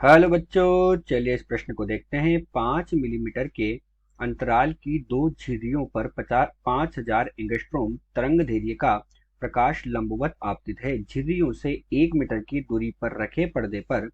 Hello बच्चों, चलिए इस प्रश्न को देखते हैं। 5 मिलीमीटर के अंतराल की दो झिर्रियों पर 5000 एंगस्ट्रॉम तरंग दैर्ध्य का प्रकाश लंबवत आपतित है। झिर्रियों से 1 मीटर की दूरी पर रखे पर्दे पर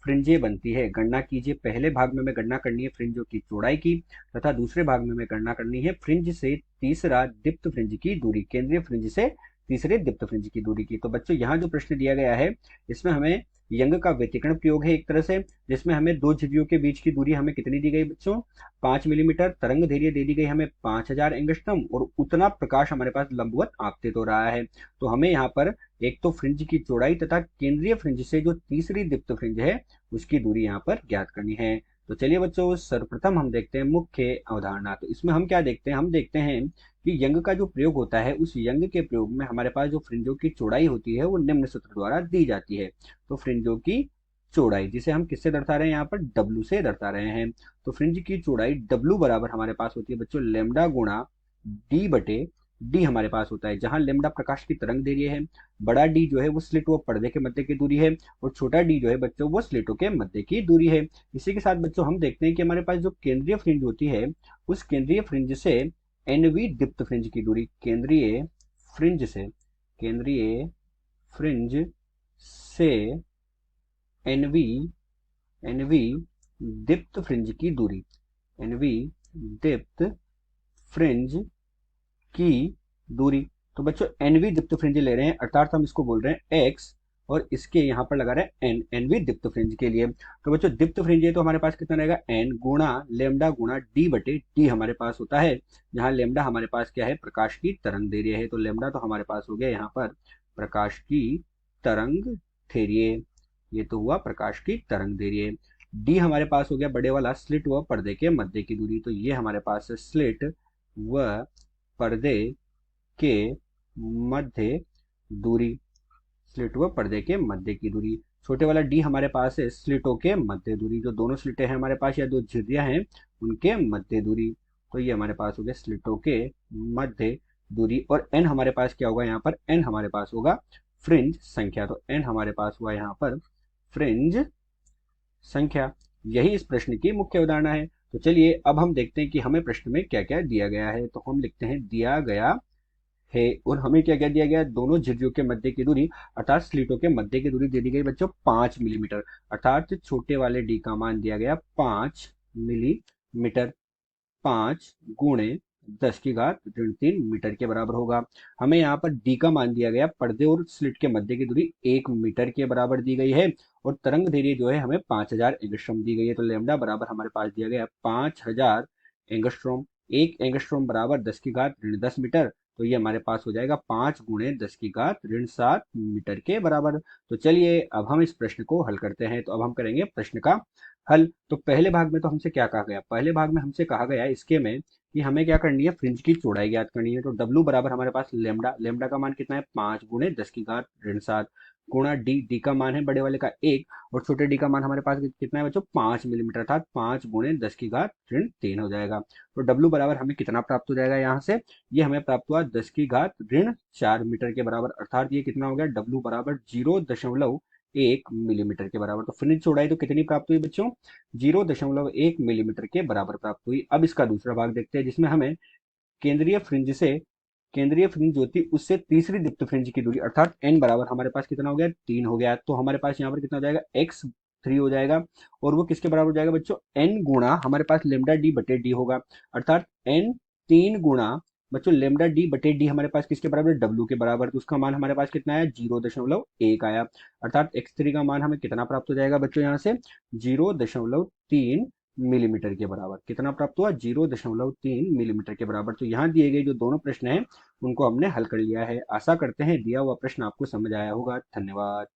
फ्रिंजें बनती है। गणना कीजिए। पहले भाग में हमें गणना करनी है फ्रिंजों की चौड़ाई की, तथा दूसरे भाग में हमें गणना करनी है फ्रिंज से तीसरा दीप्त फ्रिंज की दूरी, केंद्रीय फ्रिंज से तीसरे दीप्त फ्रिंज की दूरी की। तो बच्चों यहाँ जो प्रश्न दिया गया है इसमें हमें यंग का व्यतिकरण प्रयोग है एक तरह से, जिसमें हमें दो झिर्रियों के बीच की दूरी हमें कितनी दी गई बच्चों, 5 मिलीमीटर। तरंग दैर्ध्य दे दी गई हमें 5000 एंगस्ट्रॉम, और उतना प्रकाश हमारे पास लंबवत आपतित हो रहा है। तो हमें यहाँ पर एक तो फ्रिंज की चौड़ाई तथा केंद्रीय फ्रिंज से जो तीसरी दीप्त फ्रिंज है उसकी दूरी यहाँ पर ज्ञात करनी है। तो चलिए बच्चों, सर्वप्रथम हम देखते हैं मुख्य अवधारणा। तो इसमें हम क्या देखते हैं, हम देखते हैं कि यंग का जो प्रयोग होता है उस यंग के प्रयोग में हमारे पास जो फ्रिंजों की चौड़ाई होती है वो निम्न सूत्र द्वारा दी जाती है। तो फ्रिंजों की चौड़ाई, जिसे हम किससे दर्शा रहे हैं, यहाँ पर डब्लू से दर्शा रहे हैं। तो फ्रिंज की चौड़ाई डब्लू बराबर हमारे पास होती है बच्चों लेमडा गुणा डी बटे डी हमारे पास होता है, जहां लेमडा प्रकाश की तरंग दैर्ध्य है, बड़ा डी जो है वो स्लिट व पर्दे के मध्य की दूरी है, और छोटा डी जो है बच्चों वो स्लिटों के मध्य की दूरी है। इसी के साथ बच्चों हम देखते हैं कि हमारे पास जो केंद्रीय फ्रिंज होती है उस केंद्रीय फ्रिंज से एनवी दीप्त फ्रिंज की दूरी, फ्रिंज से केंद्रीय फ्रिंज से एनवी एनवी दीप्त फ्रिंज की दूरी, एनवी दीप्त फ्रिंज की दूरी। तो बच्चों एनवी दीप्त फ्रिंज ले रहे हैं, अर्थात हम इसको बोल रहे हैं एक्स, और इसके यहाँ पर लगा रहे हैं एन, एनवी दीप्त फ्रिंज के लिए। तो बच्चों दीप्त फ्रिंज है तो हमारे पास कितना रहेगा, एन गुणा लेमडा गुणा डी बटे डी हमारे पास होता है, जहां लेमडा हमारे पास क्या है, प्रकाश की तरंग दैर्ध्य है। तो लेमडा तो हमारे पास हो गया यहाँ पर प्रकाश की तरंग दैर्ध्य, ये तो हुआ प्रकाश की तरंग दैर्ध्य। डी हमारे पास हो गया बड़े वाला स्लिट व पर्दे के मध्य की दूरी, तो ये हमारे पास है स्लिट व पर्दे के मध्य दूरी, स्लिट व पर्दे के मध्य की दूरी। छोटे वाला डी हमारे पास है स्लिटों के मध्य दूरी, जो दोनों स्लिटें हैं हमारे पास या दो झिर्रियां हैं उनके मध्य दूरी। तो ये हमारे पास हो गया स्लिटों के मध्य दूरी। और एन हमारे पास क्या होगा, यहाँ पर एन हमारे पास होगा फ्रिंज संख्या। तो एन हमारे पास हुआ यहाँ पर फ्रिंज संख्या। यही इस प्रश्न की मुख्य अवधारणा है। तो चलिए अब हम देखते हैं कि हमें प्रश्न में क्या क्या दिया गया है। तो हम लिखते हैं दिया गया है, और हमें क्या क्या दिया गया, दोनों झिर्रियों के मध्य की दूरी अर्थात स्लिटों के मध्य की दूरी दे दी गई बच्चों 5 मिलीमीटर, अर्थात छोटे वाले डी का मान दिया गया 5 मिलीमीटर। 5 × 10⁻³ मीटर के बराबर होगा। हमें यहाँ पर डी का मान दिया गया, पर्दे और स्लिट के मध्य की दूरी 1 मीटर के बराबर दी गई है, और तरंग दैर्ध्य जो है हमें 5000 एंगस्ट्रॉम दी गई है। तो लेमडा बराबर हमारे पास दिया गया 5000 एंगस्ट्रॉम। 1 एंगस्ट्रॉम बराबर 10⁻⁻10 मीटर, तो ये हमारे पास हो जाएगा 5 × 10⁻⁻मीटर के बराबर। तो चलिए अब हम इस प्रश्न को हल करते हैं। तो अब हम करेंगे प्रश्न का हल। तो पहले भाग में तो हमसे क्या कहा गया, पहले भाग में हमसे कहा गया इसके में कि हमें क्या करनी है, फ्रिंज की चौड़ाई ज्ञात करनी है। तो डब्लू बराबर हमारे पास लेमडा, लेमडा का मान कितना है 5 × 10⁻⁷ गुणा डी, डी का मान है बड़े वाले का 1, और छोटे डी का मान हमारे पास कितना है बच्चों 5 मिलीमीटर, अर्थात 5 × 10⁻³ हो जाएगा। तो डब्लू बराबर हमें कितना प्राप्त हो जाएगा, यहाँ से ये हमें प्राप्त हुआ 10⁻⁴ मीटर के बराबर, अर्थात ये कितना हो गया, डब्लू बराबर 0.1 मिलीमीटर के बराबर। तो फ्रिंज चौड़ाई तो कितनी प्राप्त हुई बच्चों, 0.1 मिलीमीटर के बराबर प्राप्त हुई। अब इसका दूसरा भाग देखते हैं, जिसमें हमें केंद्रीय फ्रिंज से, केंद्रीय फ्रिंज जो थी उससे तीसरी दीप्त फ्रिंज की दूरी, अर्थात एन बराबर हमारे पास कितना हो गया, 3 हो गया। तो हमारे पास यहाँ पर कितना हो जाएगा, x3 हो जाएगा, और वो किसके बराबर हो जाएगा बच्चों, एन गुणा हमारे पास लेमडा डी बटे डी होगा, अर्थात एन 3 गुणा बच्चों लेमडा डी बटे डी हमारे पास किसके बराबर, डब्ल्यू के बराबर। तो उसका मान हमारे पास कितना आया, 0.1 आया, अर्थात x3 का मान हमें कितना प्राप्त हो जाएगा बच्चों, यहाँ से 0.3 मिलीमीटर के बराबर। कितना प्राप्त हुआ, 0.3 मिलीमीटर के बराबर। तो यहाँ दिए गए जो दोनों प्रश्न हैं उनको हमने हल कर लिया है। आशा करते हैं दिया हुआ प्रश्न आपको समझ आया होगा। धन्यवाद।